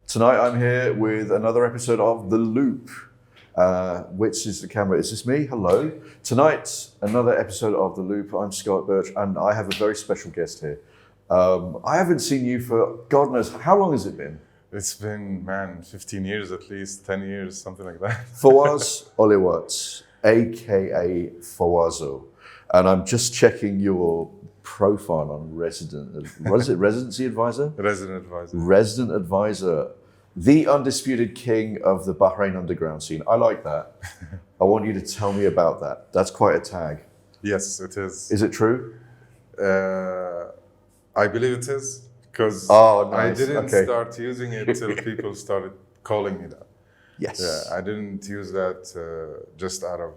Tonight I'm here with another episode of The Loop. Which is the camera? Is this me? Hello. Tonight, another episode of The Loop. I'm Scott Birch and I have a very special guest here. I haven't seen you for God knows, how long has it been? It's been, 15 years at least, 10 years, something like that. Fawaz Oliwat, aka Fawazo. And I'm just checking your profile on Residency Advisor? Resident advisor. Resident Advisor. The undisputed king of the Bahrain underground scene. I like that. I want you to tell me about that. That's quite a tag. Yes, it is. Is it true? I believe it is, because nice. I didn't start using it till people started calling me that. Yes. Yeah, I didn't use that just out of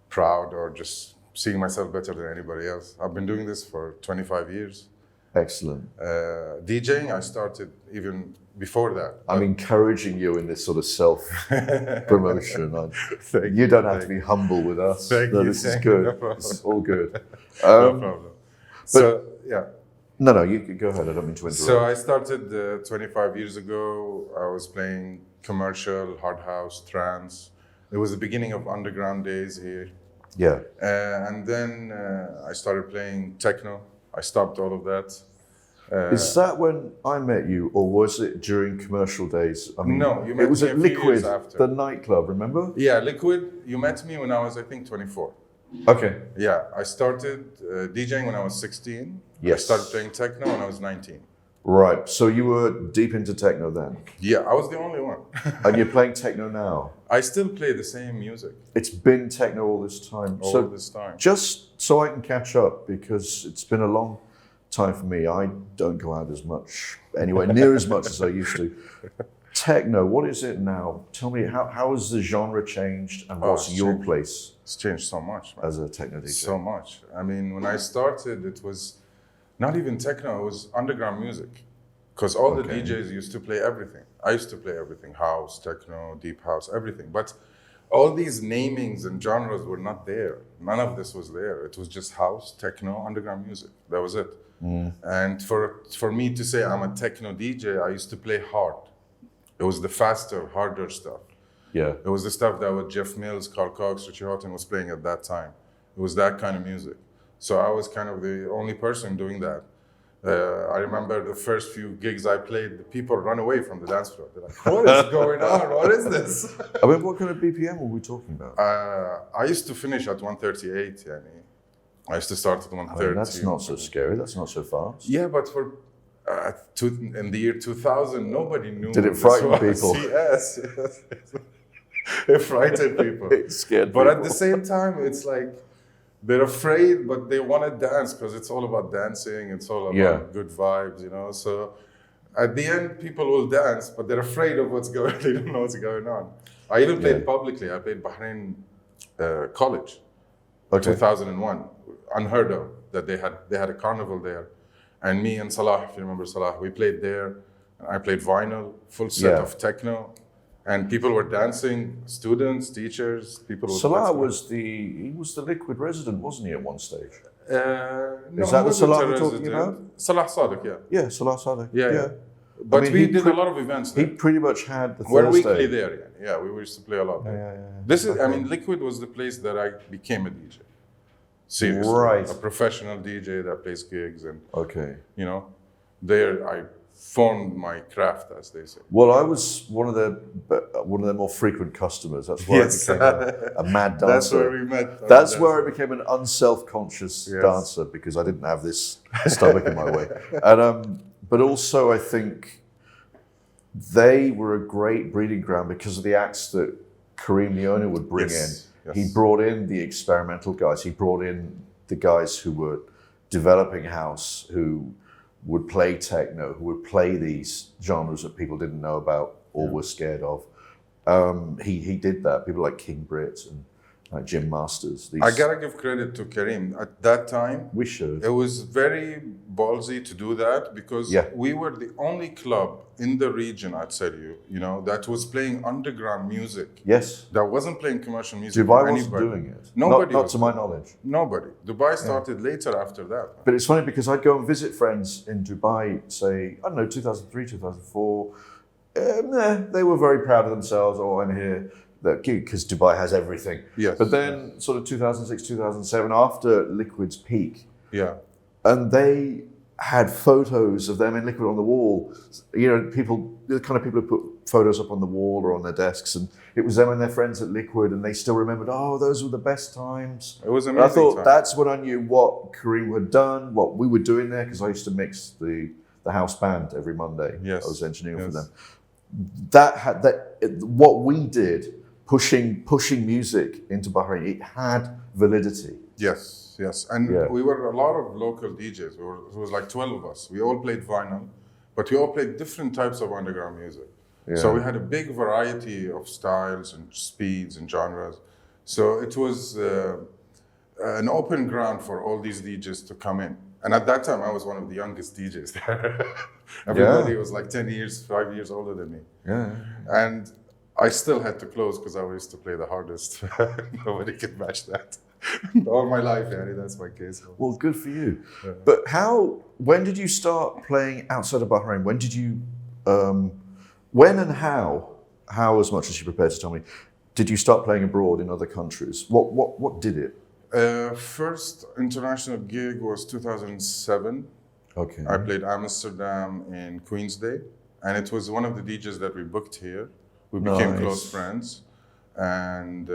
proud or just seeing myself better than anybody else. I've been doing this for 25 years. Excellent. DJing, I started even before that. I'm encouraging you in this sort of self-promotion. You don't have to be humble with us. This is good. No problem. It's all good. No problem. So, yeah. No, you can go ahead. I don't mean to interrupt. So I started 25 years ago. I was playing commercial, hard house, trance. It was the beginning of underground days here. Yeah. And then I started playing techno. I stopped all of that. Is that when I met you, or was it during commercial days? I mean, no, you met it was me at a few Liquid, years after. the nightclub, remember? Yeah, Liquid. You met me when I was, I think, 24. Okay. Yeah, I started DJing when I was 16. Yes. I started playing techno when I was 19. Right, so you were deep into techno then? Yeah, I was the only one. And you're playing techno now? I still play the same music. It's been techno all this time. All this time. Just so I can catch up, because it's been a long time for me. I don't go out as much, anywhere near as much as I used to. Techno, what is it now? Tell me, how has the genre changed, and what's your place? It's changed so much, man. As a techno DJ? So much. I mean, when I started, it was not even techno, it was underground music. Because all the DJs used to play everything. I used to play everything, house, techno, deep house, everything. But all these namings and genres were not there. None of this was there. It was just house, techno, underground music. That was it. And for me to say I'm a techno DJ, I used to play hard. It was the faster, harder stuff. Yeah. It was the stuff that what Jeff Mills, Carl Cox, Richie Houghton was playing at that time. It was that kind of music. So I was kind of the only person doing that. I remember the first few gigs I played, the people run away from the dance floor. They're like, what is going on? What is this? I mean, what kind of BPM were we talking about? I used to finish at 138, yani. I used to start at 130. I mean, that's not so scary, that's not so fast. Yeah, but for in the year 2000, nobody knew. Did it frighten people? Yes. It frightened people. It scared but people. at the same time, it's like they're afraid, but they want to dance because it's all about dancing. It's all about good vibes, you know. So at the end, people will dance, but they're afraid of what's going. They don't know what's going on. I even played publicly. I played Bahrain College, 2001. Unheard of that they had a carnival there, and me and Salah, if you remember Salah, we played there. And I played vinyl, full set of techno. And people were dancing, students, teachers, people. Salah was the Liquid resident, wasn't he, at one stage? No, is that the Salah we're talking about? Salah Sadiq, yeah. Yeah, Salah Sadiq. Yeah. But we did a lot of events there. He pretty much had the We're Thursday. weekly there, yeah. We used to play a lot there. This is, I mean, Liquid was the place that I became a DJ. Seriously. Right. A professional DJ that plays gigs and, you know, there I formed my craft, as they say. Well, I was one of their more frequent customers. That's why I became a mad dancer. That's where we met. That's where I became an unself-conscious dancer, because I didn't have this stomach in my way. And but also I think they were a great breeding ground because of the acts that Kareem Leone would bring in. Yes. He brought in the experimental guys. He brought in the guys who were developing house, who would play techno, who would play these genres that people didn't know about or were scared of. He did that. People like King Britt and like Jim Masters. I gotta give credit to Kareem. At that time, we should. It was very ballsy to do that because we were the only club in the region, I'd say to you know, that was playing underground music. Yes. That wasn't playing commercial music. Dubai wasn't doing it. Nobody. Not to my knowledge. Nobody. Dubai started later after that. But it's funny because I'd go and visit friends in Dubai, say, I don't know, 2003, 2004, They were very proud of themselves. Oh, I'm here. Because Dubai has everything. Yes. But then, sort of 2006, 2007, after Liquid's peak, Yeah. and they had photos of them in Liquid on the wall. You know, the kind of people who put photos up on the wall or on their desks, and it was them and their friends at Liquid, and they still remembered, oh, those were the best times. It was And amazing. I thought time. that's when I knew what Kareem had done, what we were doing there, because I used to mix the house band every Monday. Yes. I was engineering for Yes. them. What we did, pushing music into Bahrain, it had validity. Yes, yes. And we were a lot of local DJs. It was like 12 of us. We all played vinyl, but we all played different types of underground music. Yeah. So we had a big variety of styles and speeds and genres. So it was an open ground for all these DJs to come in. And at that time, I was one of the youngest DJs there. Everybody was like 5 years older than me. Yeah. And I still had to close because I used to play the hardest. Nobody could match that. All my life, yeah, that's my case. Well, good for you. Yeah. But when did you start playing outside of Bahrain? When did you, when and how, as much as you're prepared to tell me, did you start playing abroad in other countries? What did it? First international gig was 2007. Okay. I played Amsterdam in Queen's Day, and it was one of the DJs that we booked here. We became close friends, and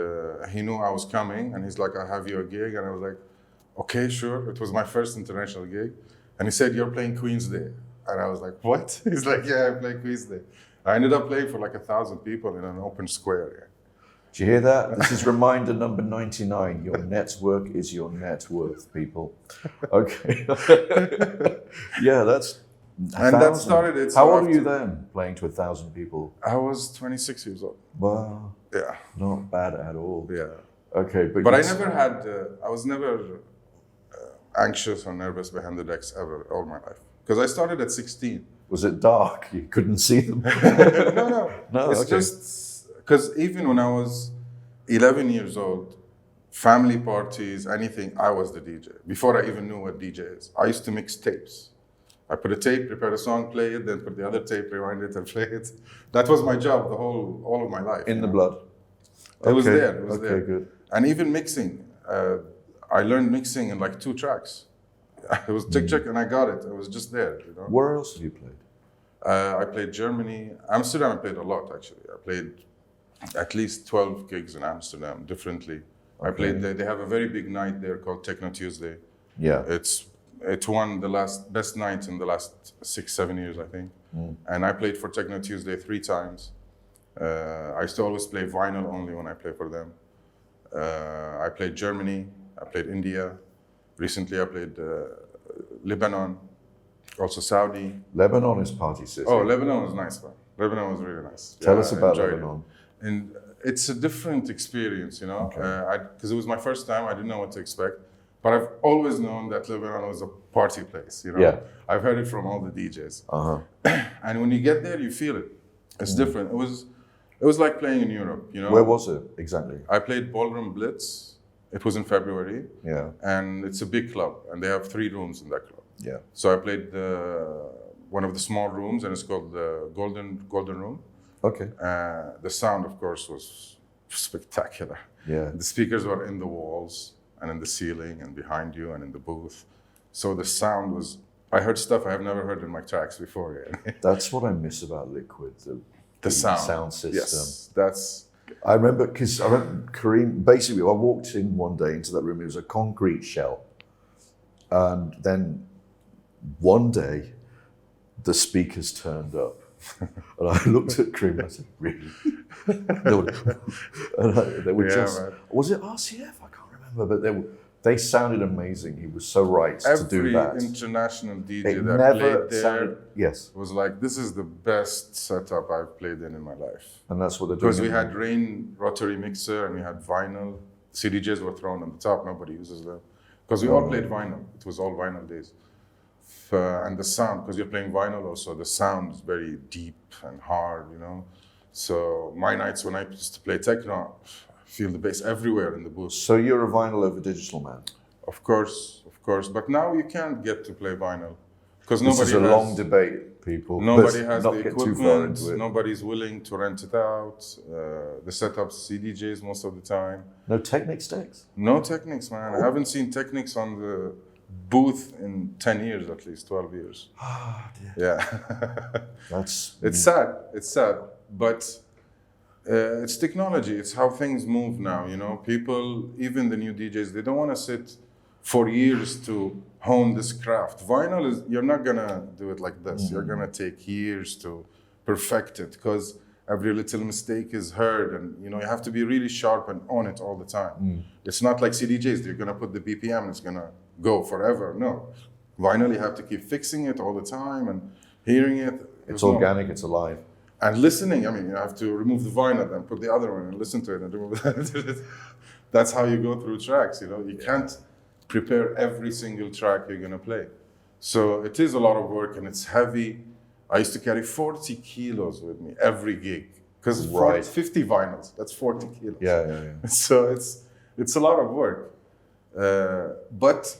he knew I was coming, and he's like, I have you a gig, and I was like, okay, sure. It was my first international gig, and he said, you're playing Queen's Day, and I was like, what? He's like, yeah, I play Queen's Day. I ended up playing for like 1,000 people in an open square. Yeah. Did you hear that? This is reminder number 99. Your network is your net worth, people. Okay. Yeah, that's... And that started it. How old were you then, playing to 1,000 people? I was 26 years old. Wow. Yeah. Not bad at all. Yeah. Okay, but I never had, I was never anxious or nervous behind the decks ever, all my life. Because I started at 16. Was it dark? You couldn't see them? No, it's just, because even when I was 11 years old, family parties, anything, I was the DJ. Before I even knew what DJ is. I used to mix tapes. I put a tape, prepare a song, play it, then put the other tape, rewind it, and play it. That was my job all of my life. In the blood. It was there. It was there. there. Good. And even mixing, I learned mixing in like 2 tracks. It was tick, and I got it. It was just there. You know? Where else have you played? I played Germany, Amsterdam. I played a lot actually. I played at least 12 gigs in Amsterdam, differently. Okay. I played. They have a very big night there called Techno Tuesday. Yeah. It won the best night in the last 6-7 years, I think. And I played for Techno Tuesday 3 times. I used to always play vinyl only when I play for them. I played Germany. I played India. Recently, I played Lebanon, also Saudi. Lebanon is party city. Oh, Lebanon was nice, man. Lebanon was really nice. Tell us about Lebanon. And it's a different experience, you know, because it was my first time. I didn't know what to expect. But I've always known that Lebanon was a party place, you know. Yeah. I've heard it from all the DJs. Uh-huh. And when you get there, you feel it. It's different. It was like playing in Europe, you know. Where was it exactly? I played Ballroom Blitz. It was in February. Yeah. And it's a big club, and they have 3 rooms in that club. Yeah. So I played one of the small rooms, and it's called the Golden Room. Okay. The sound, of course, was spectacular. Yeah. The speakers were in the walls and in the ceiling and behind you and in the booth. So the sound was, I heard stuff I have never heard in my tracks before. That's what I miss about Liquid, the sound system. Yes, that's... I remember Kareem, basically I walked in one day into that room, it was a concrete shell. And then one day the speakers turned up. And I looked at Kareem and I said, really? They were just, man. Was it RCF? I can't remember, but they sounded amazing. He was so right to do that. Every international DJ that played there was like, this is the best setup I've played in my life. And that's what they're doing. Because we had Rain rotary mixer and we had vinyl. CDJs were thrown on the top, nobody uses them. Because we all played vinyl. It was all vinyl days. And the sound, because you're playing vinyl also, the sound is very deep and hard, you know. So my nights when I used to play techno, I feel the bass everywhere in the booth. So you're a vinyl over digital man? Of course. But now you can't get to play vinyl. Because nobody This is a long debate. people. Nobody Let's has not the get too far equipment. into it. Nobody's willing to rent it out. The setups CDJs most of the time. No Technics decks? No Technics, man. I haven't seen Technics on the booth in 10 years, at least 12 years. Ah, dear. Yeah. That's It's sad. It's sad. But it's technology. It's how things move now, you know. People, even the new DJs, they don't want to sit for years to hone this craft. Vinyl is, you're not going to do it like this. You're going to take years to perfect it because every little mistake is heard and, you know, you have to be really sharp and on it all the time. It's not like CDJs. You're going to put the BPM and it's going to go forever. No. Vinyl, you have to keep fixing it all the time and hearing it. It's organic, it's alive. And listening, I mean, you have to remove the vinyl and put the other one and listen to it and remove that. That's how you go through tracks, you know. You can't prepare every single track you're going to play. So it is a lot of work and it's heavy. I used to carry 40 kilos with me every gig because 50 vinyls, that's 40 kilos. Yeah. So it's a lot of work. But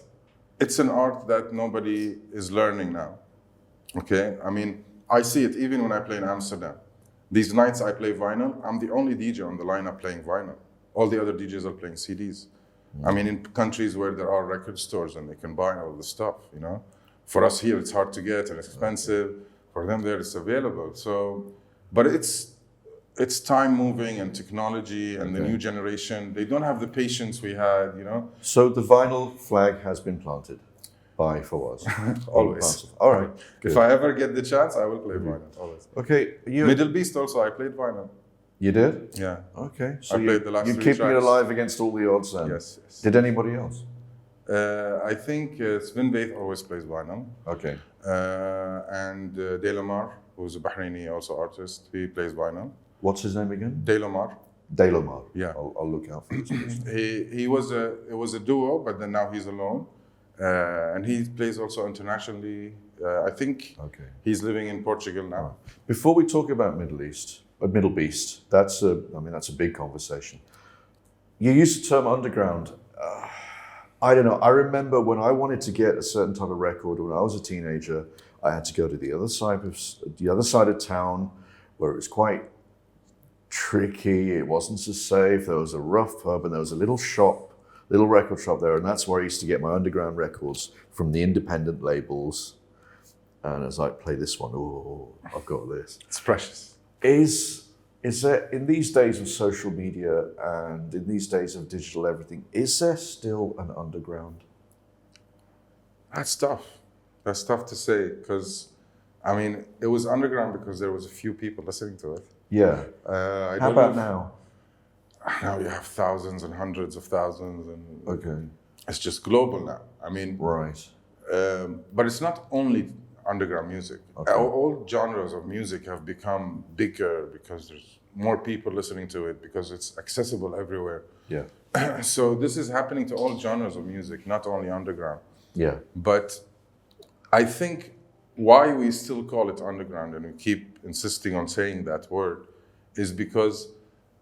it's an art that nobody is learning now. Okay? I mean, I see it even when I play in Amsterdam. These nights I play vinyl, I'm the only DJ on the lineup playing vinyl. All the other DJs are playing CDs. I mean, in countries where there are record stores and they can buy all the stuff, you know. For us here, it's hard to get and it's expensive. For them there, it's available. So, but it's time moving and technology and the new generation. They don't have the patience we had, you know. So the vinyl flag has been planted by Fawazo. Always. All right. Good. If I ever get the chance, I will play vinyl. Always. Okay. Middle Beast also, I played vinyl. You did? Yeah. Okay. So I played the last you're 3 keeping tracks. it alive against all the odds then? Yes. Did anybody else? I think Sven Beith always plays vinyl. Okay. And Delamar, who's a Bahraini also artist, he plays vinyl. What's his name again? Delamar. Dailomar. Yeah. I'll look out for this. It was a duo, but then now he's alone. And he plays also internationally. I think he's living in Portugal now. Before we talk about Middle Beast, that's a big conversation. You used the term underground. I don't know. I remember when I wanted to get a certain type of record when I was a teenager, I had to go to the other side of town, where it was quite tricky. It wasn't so safe. There was a rough pub and there was a little record shop there, and that's where I used to get my underground records from the independent labels. And as I play this one, oh, I've got this. It's precious. Is there, in these days of social media and in these days of digital everything, is there still an underground? That's tough. That's tough to say because, I mean, it was underground because there was a few people listening to it. Yeah. How about now? Now you have thousands and hundreds of thousands, and Okay. it's just global now. I mean, Right. but it's not only underground music. Okay. All genres of music have become bigger because there's more people listening to it because it's accessible everywhere. Yeah. So this is happening to all genres of music, not only underground. Yeah. But I think why we still call it underground and we keep insisting on saying that word is because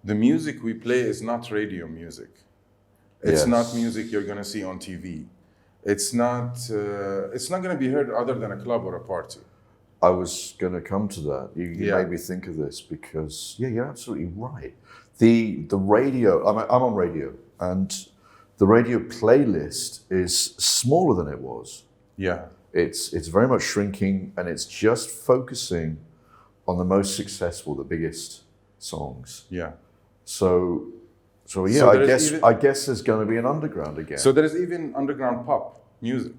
the music we play is not radio music. It's Yes. not music you're going to see on TV. It's not going to be heard other than a club or a party. I was going to come to that. You Yeah. made me think of this because, yeah, you're absolutely right. The radio, I'm on radio, and the radio playlist is smaller than it was. Yeah. It's very much shrinking, and it's just focusing on the most successful, the biggest songs. Yeah. So yeah, So there is I guess there's going to be an underground again. So there is even underground pop music.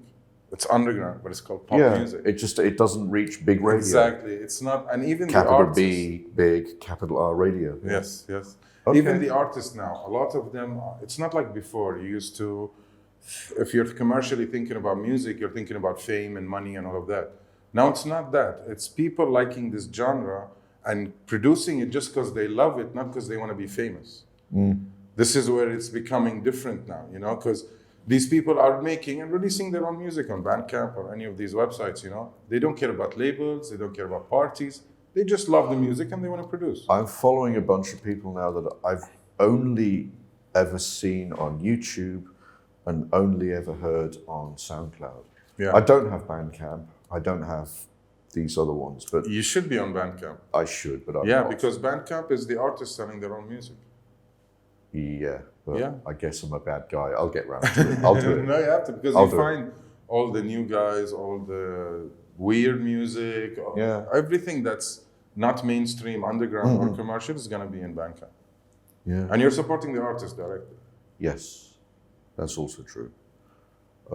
It's underground, but it's called pop music. It doesn't reach big radio. Exactly. It's not, and even Capital the artists. B, big, capital R radio. Yes, yes. Okay. Even the artists now, a lot of them, it's not like before. You used to, if you're commercially thinking about music, you're thinking about fame and money and all of that. Now it's not that. It's people liking this genre and producing it just because they love it, not because they want to be famous. This is where it's becoming different now, you know, because these people are making and releasing their own music on Bandcamp or any of these websites, you know. They don't care about labels, they don't care about parties. They just love the music and they want to produce. I'm following a bunch of people now that I've only ever seen on YouTube and only ever heard on SoundCloud. Yeah. I don't have Bandcamp. I don't have these other ones, but You should be on Bandcamp. I should, but I'm Yeah, not. because Bandcamp is the artist selling their own music. Yeah, but Yeah. I guess I'm a bad guy. I'll get round to it. I'll do it. No, you have to, because I'll you do it. find all the new guys, all the weird music, everything that's not mainstream, underground, or commercial is going to be in Bandcamp. Yeah. And you're supporting the artist directly. Yes, that's also true.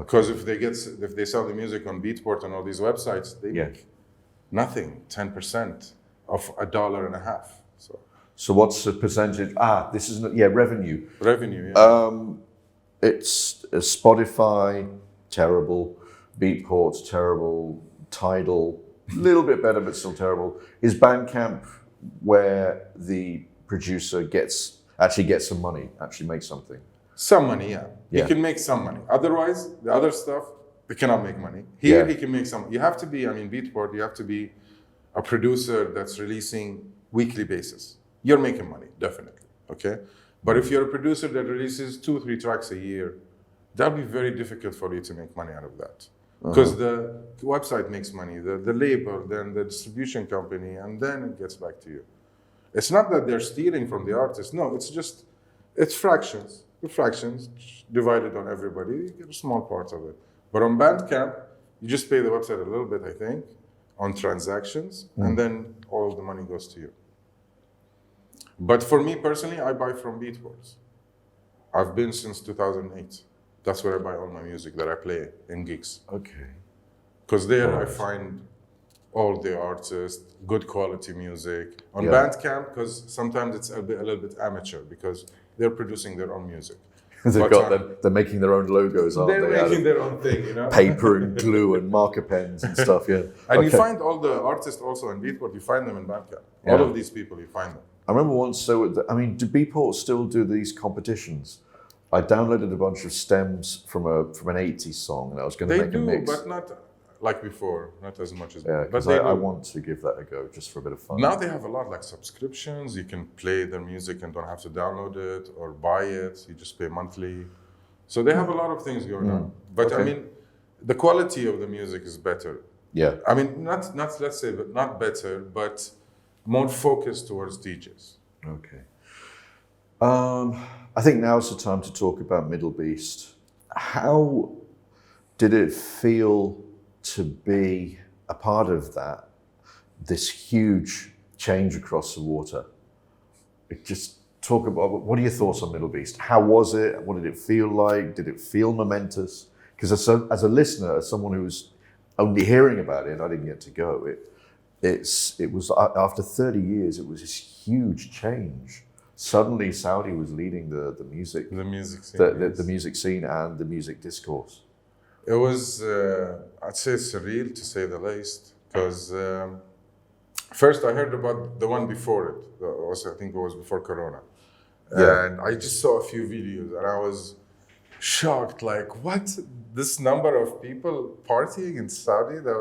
Because if they sell the music on Beatport and all these websites, they Yeah. make nothing, 10% of $1.50. So what's the percentage? This is revenue. Revenue, yeah. It's Spotify, terrible. Beatport's terrible. Tidal, little bit better, but still terrible. Is Bandcamp where the producer actually gets some money, actually makes something? Some money, yeah. He Yeah. can make some money. Otherwise, the other stuff, they cannot make money. Here, Yeah. he can make some. You have to be, Beatport, you have to be a producer that's releasing weekly basis. You're making money, definitely, okay? But if you're a producer that releases 2-3 tracks a year, that'll be very difficult for you to make money out of that. Because the website makes money, the label, then the distribution company, and then it gets back to you. It's not that they're stealing from the artist. No, it's fractions. The fractions divided on everybody. You get a small part of it. But on Bandcamp, you just pay the website a little bit, I think, on transactions, and then all the money goes to you. But for me personally, I buy from Beatport. I've been since 2008. That's where I buy all my music that I play in gigs. Okay. Because there I find all the artists, good quality music. On Bandcamp, because sometimes it's a little bit amateur because they're producing their own music. They're making their own logos, aren't they? They're making their own thing, Paper and glue and marker pens and stuff, yeah. And you find all the artists also on Beatport, you find them in Bandcamp. All of these people, you find them. I remember once, do Beatport still do these competitions? I downloaded a bunch of stems from an 80s song and I was going to make a mix. But not like before, not as much as before. But I want to give that a go just for a bit of fun. Now they have a lot like subscriptions. You can play their music and don't have to download it or buy it. You just pay monthly. So they have a lot of things going on. But the quality of the music is better. Yeah. Not let's say, but not better, but more focused towards DJs. Okay. I think now is the time to talk about Middle Beast. How did it feel to be a part of this huge change across the water? Just talk about, what are your thoughts on Middle Beast? How was it? What did it feel like? Did it feel momentous? Because as a listener, as someone who was only hearing about it, I didn't get to go. It was after 30 years, it was this huge change. Suddenly, Saudi was leading the music scene, the music scene and the music discourse. It was, I'd say, surreal to say the least. Because first, I heard about the one before it. I think it was before Corona, and I just saw a few videos, and I was shocked. Like, what? This number of people partying in Saudi? That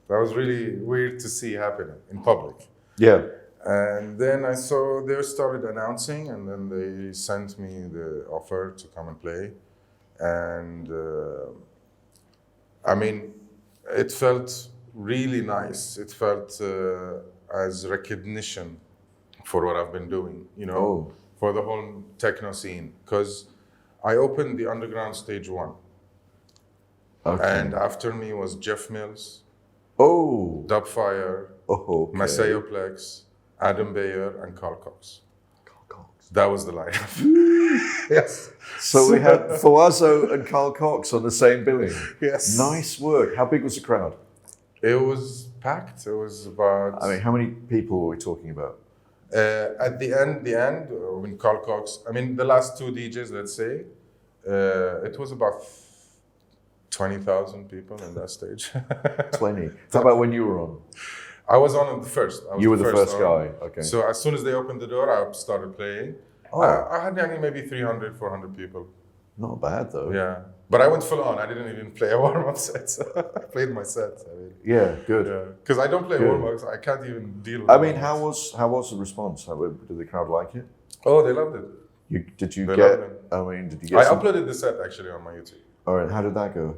was really weird to see happening in public. Yeah. And then I saw they started announcing, and then they sent me the offer to come and play. And it felt really nice. It felt as recognition for what I've been doing, for the whole techno scene. Because I opened the underground stage 1. Okay. And after me was Jeff Mills, Dubfire, Maceo-Plex, Adam Bayer, and Carl Cox. That was the lineup. Yes. So we had Fawazo and Carl Cox on the same billing. Yes. Nice work. How big was the crowd? It was packed. It was about... how many people were we talking about? At the end, when Carl Cox... the last 2 DJs, let's say, it was about 20,000 people on that stage. 20. How about when you were on? I was on the first. You were the first guy, okay. So as soon as they opened the door, I started playing. I had maybe 300, 400 people. Not bad though. Yeah, but I went full on. I didn't even play a warm-up set. I played my set. Yeah, good. Because I don't play warm-ups. I can't even deal with how was the response? Did the crowd like it? Oh, they loved it. Did you get? I uploaded the set actually on my YouTube. All right, how did that go?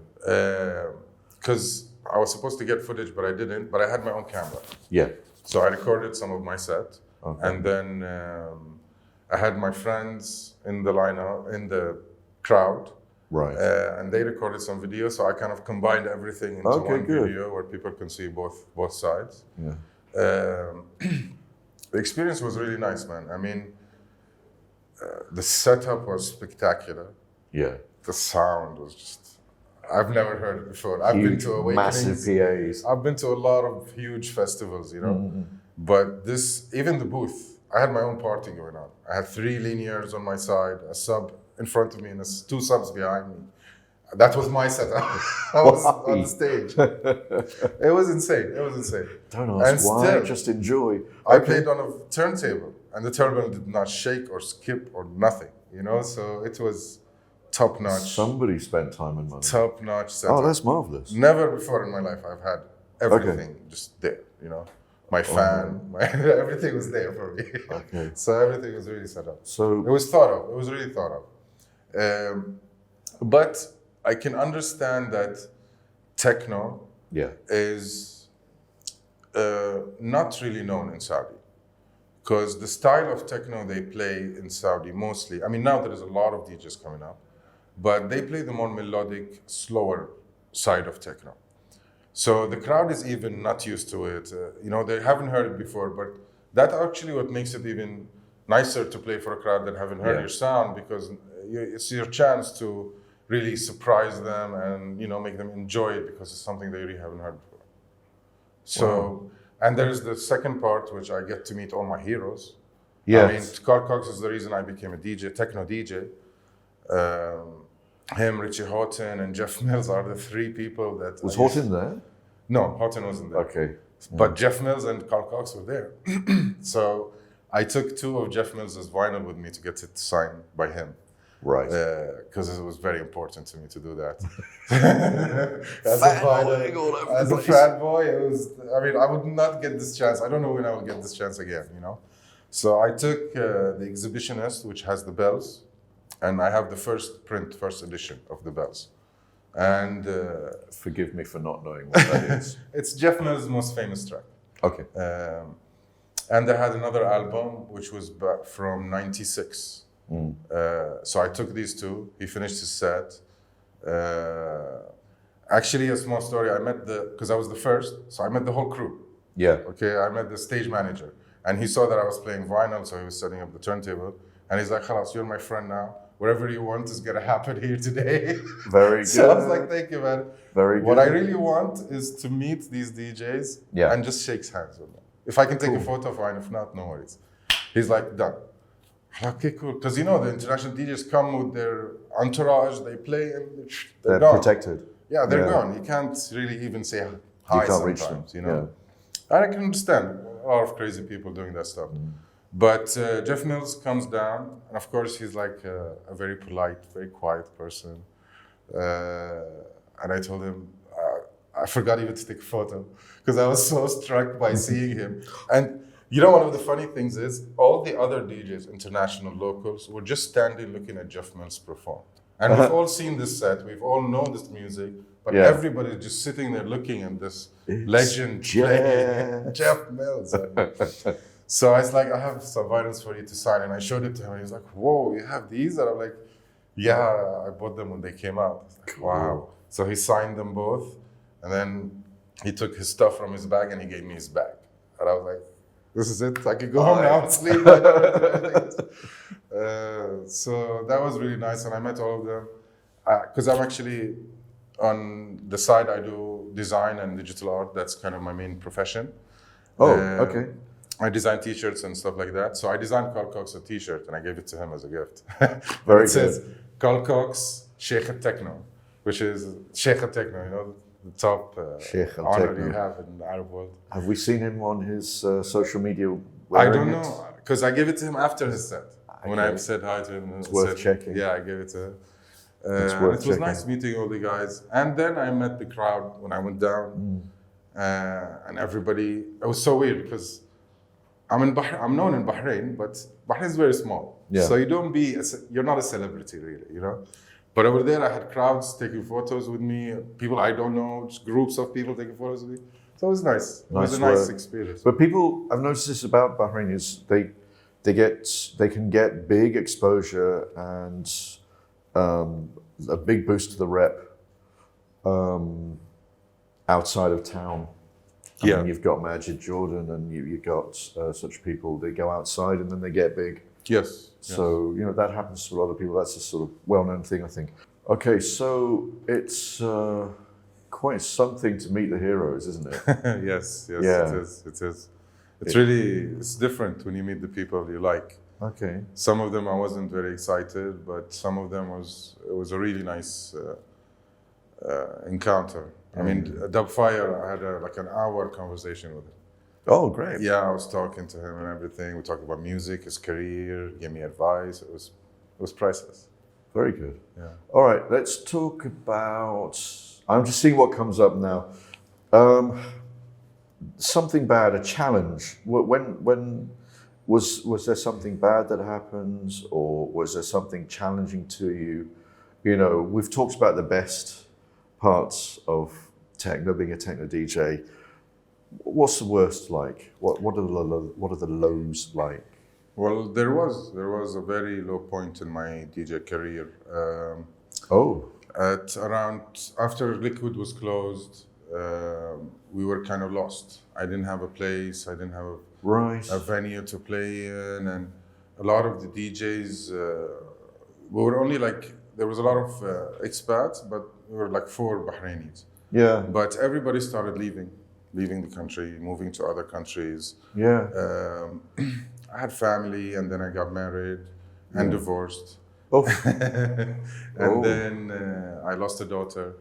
Because I was supposed to get footage, but I didn't. But I had my own camera. Yeah. So I recorded some of my set. Okay. And then I had my friends in the lineup, in the crowd. Right. And they recorded some video. So I kind of combined everything into one video where people can see both sides. Yeah. The experience was really nice, man. I mean, the setup was spectacular. Yeah. The sound was just, I've never heard it before. I've been to Awakenings. Massive PAs. I've been to a lot of huge festivals, you know. Mm-hmm. But this, even the booth, I had my own party going on. I had 3 linears on my side, a sub in front of me, and 2 subs behind me. That was my setup. I was on the stage. It was insane. It was insane. Don't ask why, still, just enjoy. I played on a turntable, and the turntable did not shake or skip or nothing, you know? So it was top notch. Somebody spent time and money. Top notch setup. Oh, that's marvelous. Never before in my life I've had everything just there, you know? My fan, everything was there for me. Okay. So everything was really set up. So it was thought of. It was really thought of. But I can understand that techno is not really known in Saudi, because the style of techno they play in Saudi mostly, I mean now there is a lot of DJs coming up, but they play the more melodic, slower side of techno. So the crowd is even not used to it. You know, they haven't heard it before, but that's actually what makes it even nicer to play for a crowd that haven't heard your sound, because it's your chance to really surprise them and, you know, make them enjoy it because it's something they really haven't heard before. So, and there's the second part, which I get to meet all my heroes. Yes. I mean, Carl Cox is the reason I became a DJ, techno DJ. Him, Richie Houghton, and Jeff Mills are the 3 people that... Was Houghton there? No, Houghton wasn't there. Okay. But Jeff Mills and Carl Cox were there. So I took 2 of Jeff Mills' vinyl with me to get it signed by him. Right. Because it was very important to me to do that. As a fat boy, it was, I mean, I would not get this chance. I don't know when I will get this chance again, you know? So I took the Exhibitionist, which has the bells, and I have the first edition of the bells. And forgive me for not knowing what that is. It's Jeff Mills' most famous track. Okay. And I had another album, which was from '96. So I took these 2. He finished his set. Actually, a small story. I met because I was the first, so I met the whole crew. Yeah. Okay. I met the stage manager, and he saw that I was playing vinyl, so he was setting up the turntable. And he's like, "Khalas, you're my friend now. Whatever you want is gonna happen here today." Very good. So I was like, "Thank you, man." Very good. What I really want is to meet these DJs and just shake hands with them. If I can take a photo, fine. If not, no worries. He's like, "Done." Okay, cool. Because you know the international DJs come with their entourage, they play, and they're gone. Protected. Yeah, they're gone. You can't really even say hi sometimes, you know. And I can understand a lot of crazy people doing that stuff. But Jeff Mills comes down, and of course he's like a very polite, very quiet person. And I told him, I forgot even to take a photo because I was so struck by seeing him. And you know, one of the funny things is all the other DJs, international locals, were just standing looking at Jeff Mills perform. And we've all seen this set, we've all known this music, but everybody's just sitting there looking at this legend playing Jeff Mills. So I was like, I have some vinyls for you to sign, and I showed it to him, and he was like, "Whoa, you have these?" And I'm like, "Yeah, I bought them when they came out." I was like, wow. So he signed them both, and then he took his stuff from his bag and he gave me his bag. And I was like, "This is it. I can go home now and sleep." So that was really nice, and I met all of them. Because I'm actually, on the side, I do design and digital art. That's kind of my main profession. Oh, okay. I design T-shirts and stuff like that. So I designed Carl Cox a T-shirt, and I gave it to him as a gift. Very it says, Carl Cox, Sheikh al-Techno, which is Sheikh al-Techno, you know, the top honor you have in the Arab world. Have we seen him on his social media? I don't know, because I gave it to him after his set. Okay. When I said hi to him. It's worth checking. Yeah, I gave it to him. It was nice meeting all the guys. And then I met the crowd when I went down. And everybody, it was so weird because I'm known in Bahrain, but Bahrain is very small. Yeah. So you're not a celebrity really, you know? But over there, I had crowds taking photos with me, people I don't know, just groups of people taking photos with me. So it was nice. It was a nice experience. But people, I've noticed this about Bahrain is they can get big exposure and a big boost to the rep outside of town. I mean, you've got Majid Jordan and you've got such people. They go outside and then they get big. Yes. So, you know, that happens to a lot of people. That's a sort of well-known thing, I think. Okay, so it's quite something to meet the heroes, isn't it? Yes, Yeah. it is. It's different when you meet the people you like. Okay. Some of them I wasn't very excited, but some of them it was a really nice encounter. I mean, Dubfire, I had like an hour conversation with him. Oh, great. Yeah, I was talking to him and everything. We talked about music, his career, gave me advice. It was priceless. Very good. Yeah. All right, let's talk about. I'm just seeing what comes up now. Something bad, a challenge. When was there something bad that happened, or was there something challenging to you? You know, we've talked about the best parts of techno, being a techno DJ. What's the worst like? What are the lows like? Well, there was a very low point in my DJ career. At around after Liquid was closed, we were kind of lost. I didn't have a place. I didn't have a venue to play in, and a lot of the DJs. We were only like there was a lot of expats, but we were like 4 Bahrainis. Yeah. But everybody started leaving the country, moving to other countries. Yeah. I had family, and then I got married and divorced. Oh. And then I lost a daughter.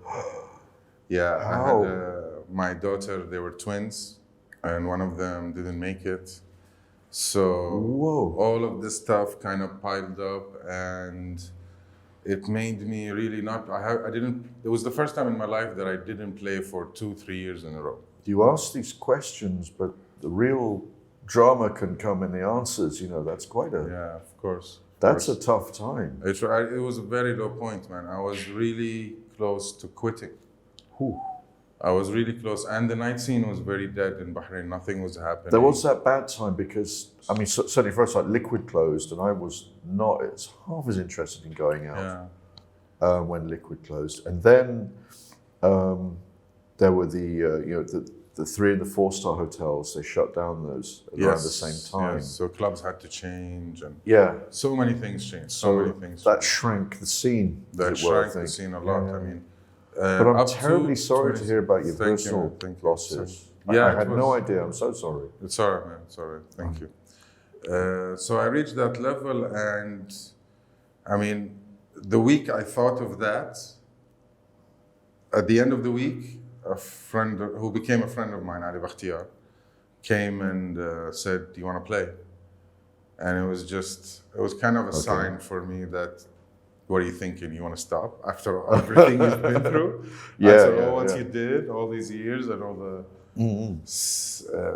Yeah, How? I had my daughter. They were twins, and one of them didn't make it. So all of this stuff kind of piled up, and it made me really not. I didn't. It was the first time in my life that I didn't play for 2-3 years in a row. You ask these questions, but the real drama can come in the answers. You know, that's quite a. Yeah, of course. That's a tough time. It was a very low point, man. I was really close to quitting. Whew. I was really close, and the night scene was very dead in Bahrain. Nothing was happening. There was that bad time because, I mean, certainly for us, like Liquid closed, and I was not as half as interested in going out when Liquid closed. And then there were the 3 and the 4-star hotels. They shut down those around the same time. Yes. So clubs had to change, and so many things changed. That shrank the scene. That shrank the scene a lot. Yeah. I mean. But I'm terribly sorry to hear about your personal losses. Yeah, I had no idea. I'm so sorry. It's all right, man. It's all right. Thank you. So I reached that level, and I mean, the week I thought of that, at the end of the week, a friend who became a friend of mine, Ali Bakhtiar, came and said, "Do you want to play?" And it was kind of a sign for me that, what are you thinking? You want to stop after everything you've been through? After what you did all these years and all the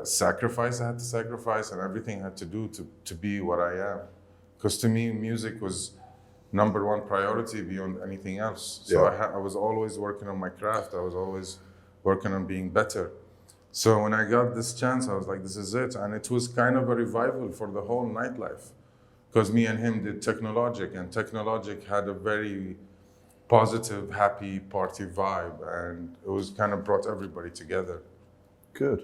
sacrifice I had to sacrifice and everything I had to do to be what I am. Because to me, music was #1 priority beyond anything else. So I was always working on my craft. I was always working on being better. So when I got this chance, I was like, this is it. And it was kind of a revival for the whole nightlife. Because me and him did Technologic, and Technologic had a very positive, happy party vibe, and it was kind of brought everybody together. Good.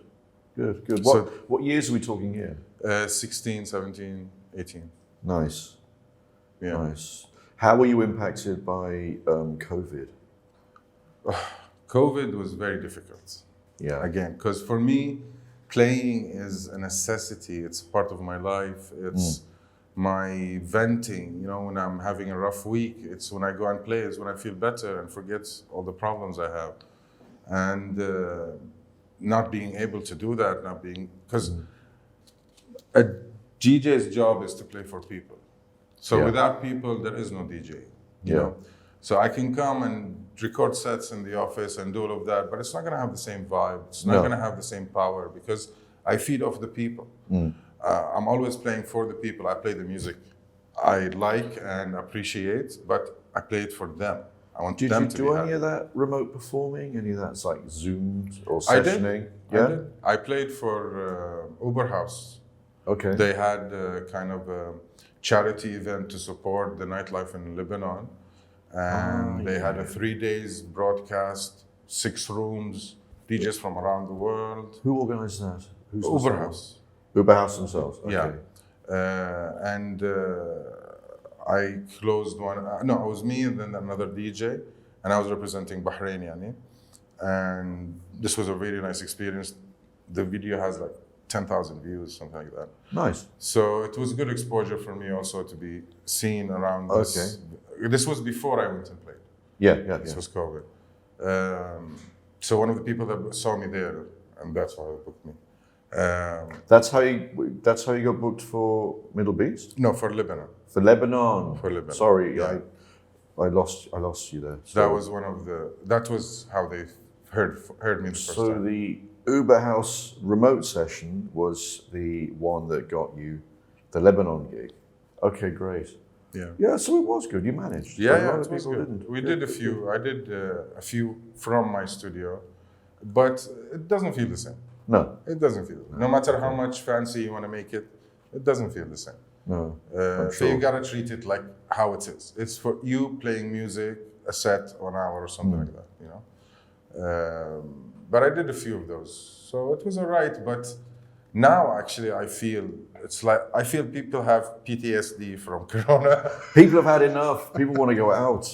What years are we talking here? 16, 17, 18. Nice. Yeah. Nice. How were you impacted by COVID? COVID was very difficult. Yeah. Again, because for me, playing is a necessity. It's part of my life. It's my venting, you know, when I'm having a rough week, it's when I go and play, it's when I feel better and forget all the problems I have. And not being able to do that, because a DJ's job is to play for people. So without people, there is no DJ, you know? So I can come and record sets in the office and do all of that, but it's not gonna have the same vibe. It's not gonna have the same power because I feed off the people. I'm always playing for the people. I play the music I like and appreciate, but I play it for them. I want Did them you to do be any happy. of that remote performing? Any of that's like Zoomed or I did. sessioning? I Yeah. did. I played for Uber House. Okay. They had kind of a charity event to support the nightlife in Lebanon. And they had a 3 days broadcast, 6 rooms, DJs from around the world. Who organised that? Who's Uber themselves? House. Uber House themselves. Okay. Yeah. And I closed one. No, it was me and then another DJ. And I was representing Bahrain, yani. And this was a really nice experience. The video has like 10,000 views, something like that. Nice. So it was good exposure for me also to be seen around this. Okay. This was before I went and played. Yeah. This was COVID. So one of the people that saw me there, and that's why they booked me. That's how you got booked for Middle East? No, for Lebanon. For Lebanon. For Lebanon. Sorry, Yeah. I lost you there. That was that was how they heard me the first So time. the Uber House remote session was the one that got you the Lebanon gig. Okay, great. Yeah. Yeah, so it was good. You managed. Yeah, A lot it of was people good. didn't. We did a few. I did a few from my studio, but it doesn't feel the same. No. It doesn't feel. No matter how much fancy you want to make it, it doesn't feel the same. No. So you gotta treat it like how it is. It's for you playing music, a set, 1 hour or something like that, you know. But I did a few of those, so it was alright. But now actually, I feel people have PTSD from Corona. People have had enough. People want to go out.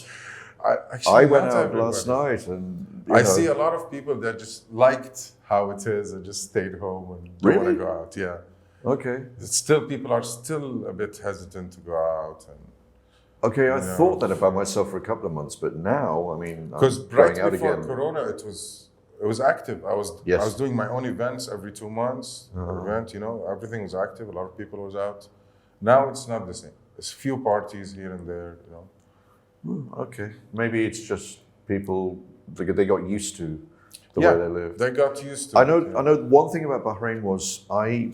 I went out last night and I see a lot of people that just liked how it is and just stayed home and don't want to go out. Yeah. Okay. People are still a bit hesitant to go out. And okay, I thought that about myself for a couple of months, but now, I mean, because I'm right going out before again. Corona, it was active. I was doing my own events every 2 months. Event, you know, everything was active. A lot of people was out. Now it's not the same. There's few parties here and there. You know. Okay, maybe it's just people they got used to the way they live. They got used to. I know. One thing about Bahrain was I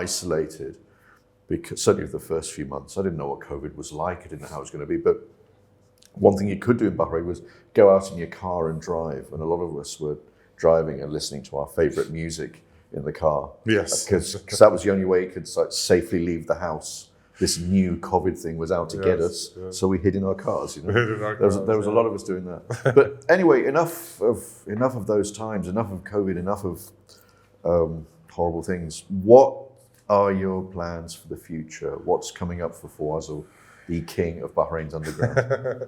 isolated because certainly for the first few months I didn't know what COVID was like. I didn't know how it was going to be. But one thing you could do in Bahrain was go out in your car and drive, and a lot of us were driving and listening to our favorite music in the car. Yes, because that was the only way you could safely leave the house. This new COVID thing was out to get us, so we hid in our cars. You know, there was a lot of us doing that. But anyway, enough of those times. Enough of COVID. Enough of horrible things. What are your plans for the future? What's coming up for Fawazo, the king of Bahrain's underground?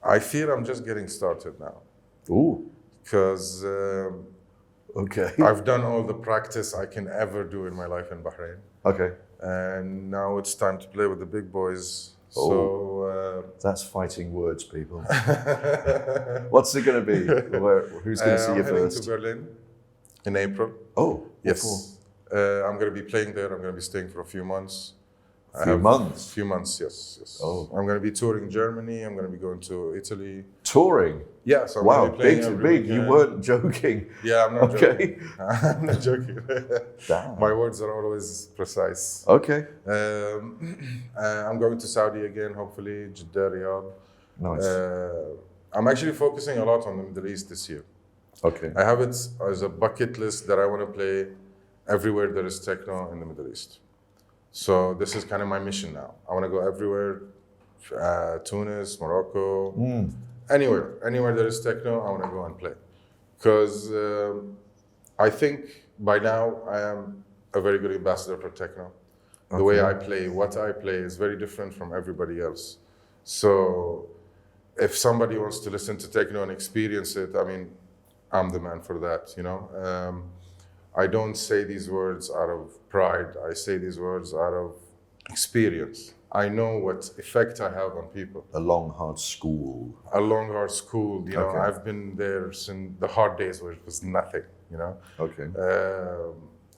I feel I'm just getting started now. Ooh, because okay, I've done all the practice I can ever do in my life in Bahrain. Okay. And now it's time to play with the big boys. Oh, so that's fighting words, people. What's it going to be? Who's going to see you I'm heading first? to Berlin in April. Oh, yes. I'm going to be playing there. I'm going to be staying for a few months. Few months? Yes. Oh. I'm going to be touring Germany. I'm going to be going to Italy. Touring? Yeah. So I'm wow, going to be playing big. You weren't joking. Yeah, I'm not joking. I'm not joking. Damn. My words are always precise. Okay. I'm going to Saudi again, hopefully, Jeddah, Riyadh. Nice. I'm actually focusing a lot on the Middle East this year. Okay. I have it as a bucket list that I want to play everywhere there is techno in the Middle East. So this is kind of my mission now. I want to go everywhere, Tunis, Morocco, anywhere there is techno, I want to go and play. Because I think by now I am a very good ambassador for techno. The way I play, what I play is very different from everybody else. So if somebody wants to listen to techno and experience it, I mean, I'm the man for that, you know. I don't say these words out of pride. I say these words out of experience. I know what effect I have on people. A long, hard school. A long, hard school. You know, I've been there since the hard days where it was nothing, you know. Okay.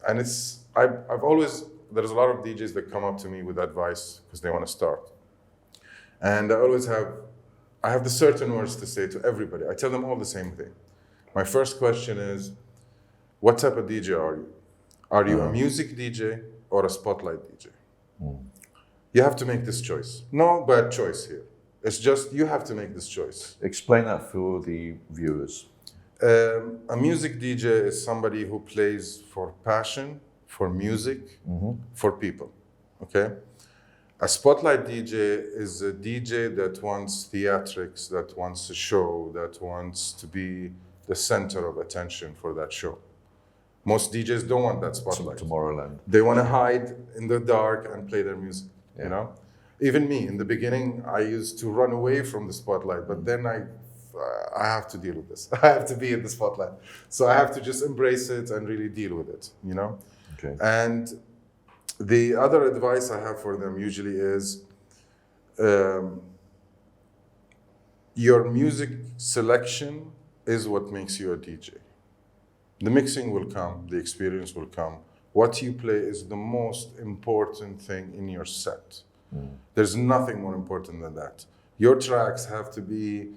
And it's, I've always, there's a lot of DJs that come up to me with advice because they want to start. And I have the certain words to say to everybody. I tell them all the same thing. My first question is, what type of DJ are you? Are you a music DJ or a spotlight DJ? You have to make this choice. No bad choice here. It's just you have to make this choice. Explain that for the viewers. A music DJ is somebody who plays for passion, for music, for people. Okay? A spotlight DJ is a DJ that wants theatrics, that wants a show, that wants to be the center of attention for that show. Most DJs don't want that spotlight. Tomorrowland. They want to hide in the dark and play their music, you know? Even me, in the beginning, I used to run away from the spotlight, but then I have to deal with this. I have to be in the spotlight. So I have to just embrace it and really deal with it, you know? Okay. And the other advice I have for them usually is your music selection is what makes you a DJ. The mixing will come, the experience will come. What you play is the most important thing in your set. There's nothing more important than that. Your tracks have to be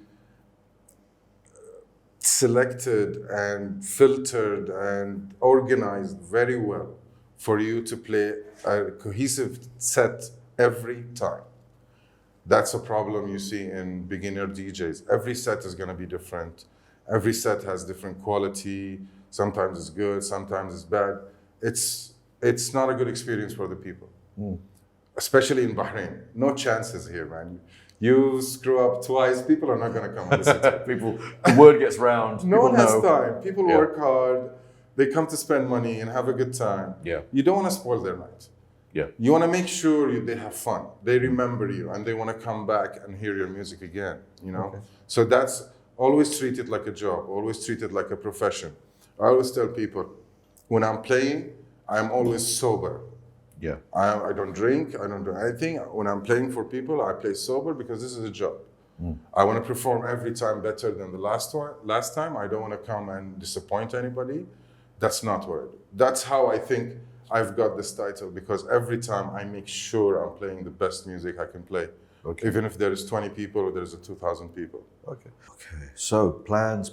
selected and filtered and organized very well for you to play a cohesive set every time. That's a problem you see in beginner DJs. Every set is going to be different. Every set has different quality. Sometimes it's good, sometimes it's bad. It's not a good experience for the people. Especially in Bahrain. No chances here, man. You screw up twice, people are not going to come and listen to you. The word gets round. No one has know. time. People work hard. They come to spend money and have a good time. Yeah. You don't want to spoil their night. Yeah. You want to make sure they have fun. They remember you and they want to come back and hear your music again, you know? Okay. So that's always treat it like a job. Always treat it like a profession. I always tell people, when I'm playing, I'm always sober. Yeah. I don't drink, I don't do anything. When I'm playing for people, I play sober because this is a job. I want to perform every time better than the last time. I don't want to come and disappoint anybody. That's not what I do. That's how I think I've got this title, because every time I make sure I'm playing the best music I can play. Okay. Even if there is 20 people or there's 2,000 people. Okay. So plans.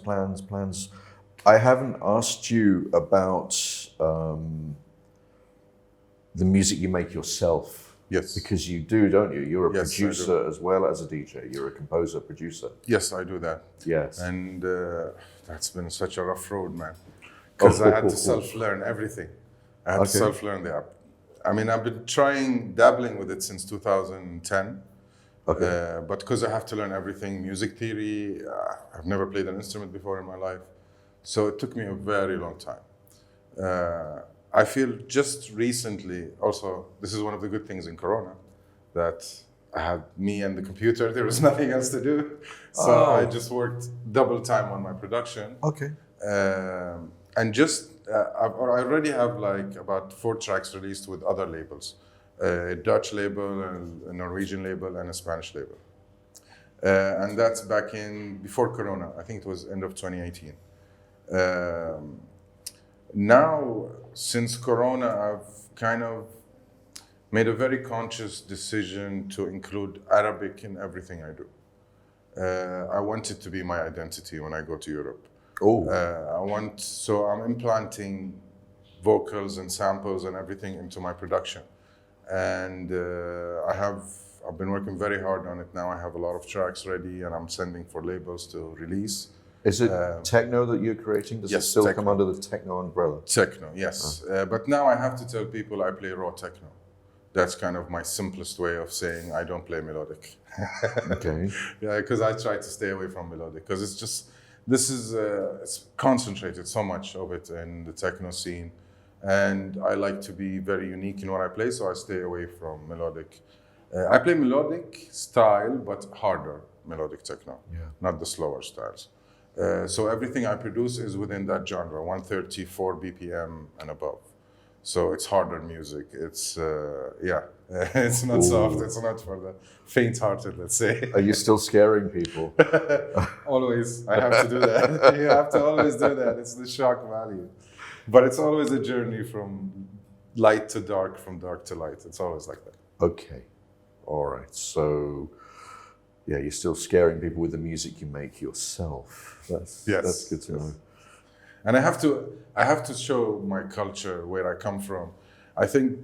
I haven't asked you about the music you make yourself. Yes. Because you do, don't you? You're a producer as well as a DJ. You're a composer, producer. Yes, I do that. Yes. And that's been such a rough road, man. Because I had to self-learn everything. I had to self-learn the app. I mean, I've been dabbling with it since 2010. Okay. But because I have to learn everything, music theory, I've never played an instrument before in my life. So it took me a very long time. I feel just recently, also, this is one of the good things in Corona, that I had me and the computer, there was nothing else to do. So I just worked double time on my production. Okay. And just, I already have like about 4 tracks released with other labels. A Dutch label, a Norwegian label, and a Spanish label. And that's back before Corona, I think it was end of 2018. Now, since Corona, I've kind of made a very conscious decision to include Arabic in everything I do. I want it to be my identity when I go to Europe. So I'm implanting vocals and samples and everything into my production. And I've been working very hard on it now. I have a lot of tracks ready and I'm sending for labels to release. Is it techno that you're creating? Does it still come under the techno umbrella? Techno, yes. But now I have to tell people I play raw techno. That's kind of my simplest way of saying I don't play melodic. Okay. Yeah, because I try to stay away from melodic, because it's just, it's concentrated so much of it in the techno scene. And I like to be very unique in what I play, so I stay away from melodic. I play melodic style, but harder melodic techno, not the slower styles. So everything I produce is within that genre, 134 BPM and above. So it's harder music. It's, it's not soft. It's not for the faint-hearted, let's say. Are you still scaring people? Always. I have to do that. You have to always do that. It's the shock value. But it's always a journey from light to dark, from dark to light. It's always like that. Okay. All right. So, yeah, you're still scaring people with the music you make yourself. That's good to know. And I have to show my culture, where I come from. I think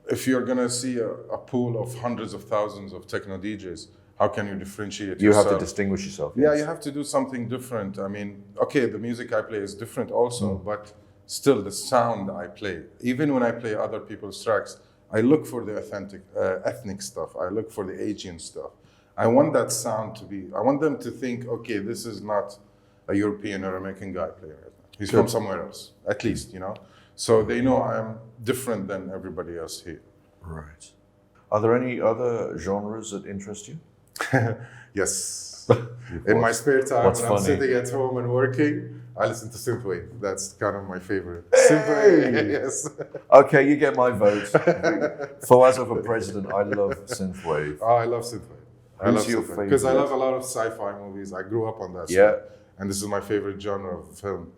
if you're gonna see a pool of hundreds of thousands of techno DJs, how can you differentiate You yourself? have to distinguish yourself. Yeah, yes. you have to do something different. I mean, okay, the music I play is different also, but still the sound I play, even when I play other people's tracks, I look for the authentic, ethnic stuff. I look for the Asian stuff. I want that sound to be, I want them to think, okay, this is not a European or American guy playing it. He's from somewhere else, at least, you know? So they know I'm different than everybody else here. Right. Are there any other genres that interest you? Yes. In my spare time, What's when I'm funny? sitting at home and working, I listen to synthwave. That's kind of my favorite. Hey! Synthwave, yes. Okay, you get my vote. Fawazo for president, I love synthwave. Oh, I love synthwave. I Who's love your synthwave because I favorite? love a lot of sci-fi movies. I grew up on that Yeah. stuff, and this is my favorite genre of film.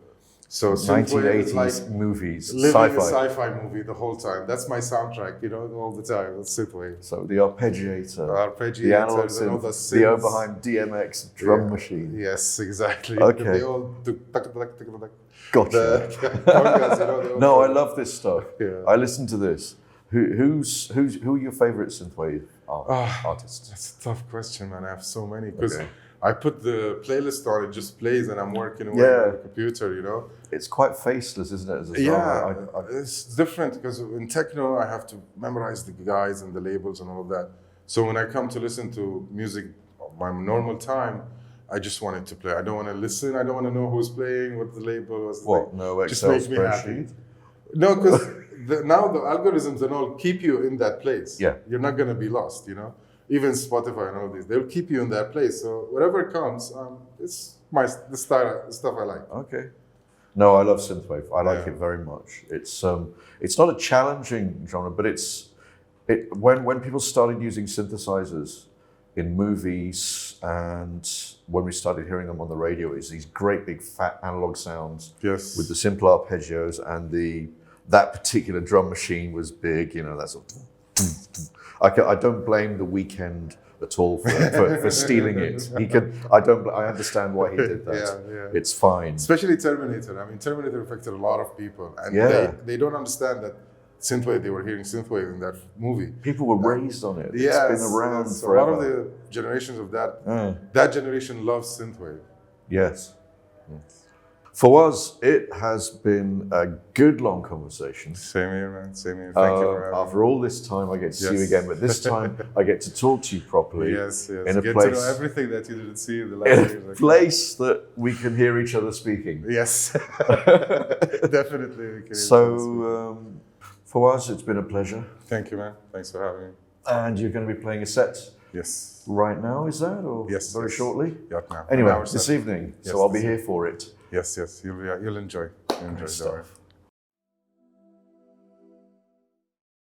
So synthwave is 1980s like movies, living a sci-fi. sci-fi movie the whole time. That's my soundtrack, you know, all the time. It's synthwave. So the arpeggiator, Arpeggiators the analog and all synth, the the synths. Oberheim DMX drum Yeah. machine. Yes, exactly. Okay. They all do Gotcha. the congas, you know, they all No, I do- love this stuff. Yeah. I listen to this. Who are your favorite synthwave artists? That's a tough question, man. I have so many because Okay. I put the playlist on, it just plays, and I'm working away Yeah. on the computer, you know. It's quite faceless, isn't it? As a genre? Yeah, it's different because in techno I have to memorize the guys and the labels and all of that. So when I come to listen to music on my normal time, I just want it to play. I don't want to listen. I don't want to know who's playing, what the label was. What? No Just Excel makes me happy. spreadsheet? No, because now the algorithms and all keep you in that place. Yeah. You're not going to be lost, you know? Even Spotify and all these, they'll keep you in that place. So whatever comes, it's the stuff I like. Okay. No, I love synthwave. I like Yeah. it very much. It's not a challenging genre, but when people started using synthesizers in movies and when we started hearing them on the radio, it's these great big fat analog sounds Yes. with the simple arpeggios, and that particular drum machine was big. You know, that's sort of. I don't blame The Weeknd at all for stealing it. I understand why he did that. Yeah, yeah. It's fine. Especially Terminator. I mean, Terminator affected a lot of people. And Yeah. they don't understand that synthwave, they were hearing synthwave in that movie. People were raised on it. Yeah, It's been around a lot forever. of the generations of that, Yeah. that generation loves synthwave. Yes. For us, it has been a good long conversation. Same here, man. Same here. Thank you for having me. After all this time, I get to see you Yes. again, but this time I get to talk to you properly. Yes, yes. In a Get place, to know everything that you didn't see in the last in years. a place that we can hear each other speaking. Yes. Definitely. We can So, for us, it's been a pleasure. thank you, man. Thanks for having me. And you're going to be playing a set Yes. right now, is that? Or Yes, very yes. shortly? Yeah, now. Anyway, An hour this set. evening, Yes, so I'll be this here for it. Yes, yes. You'll enjoy. You'll enjoy Great the stuff.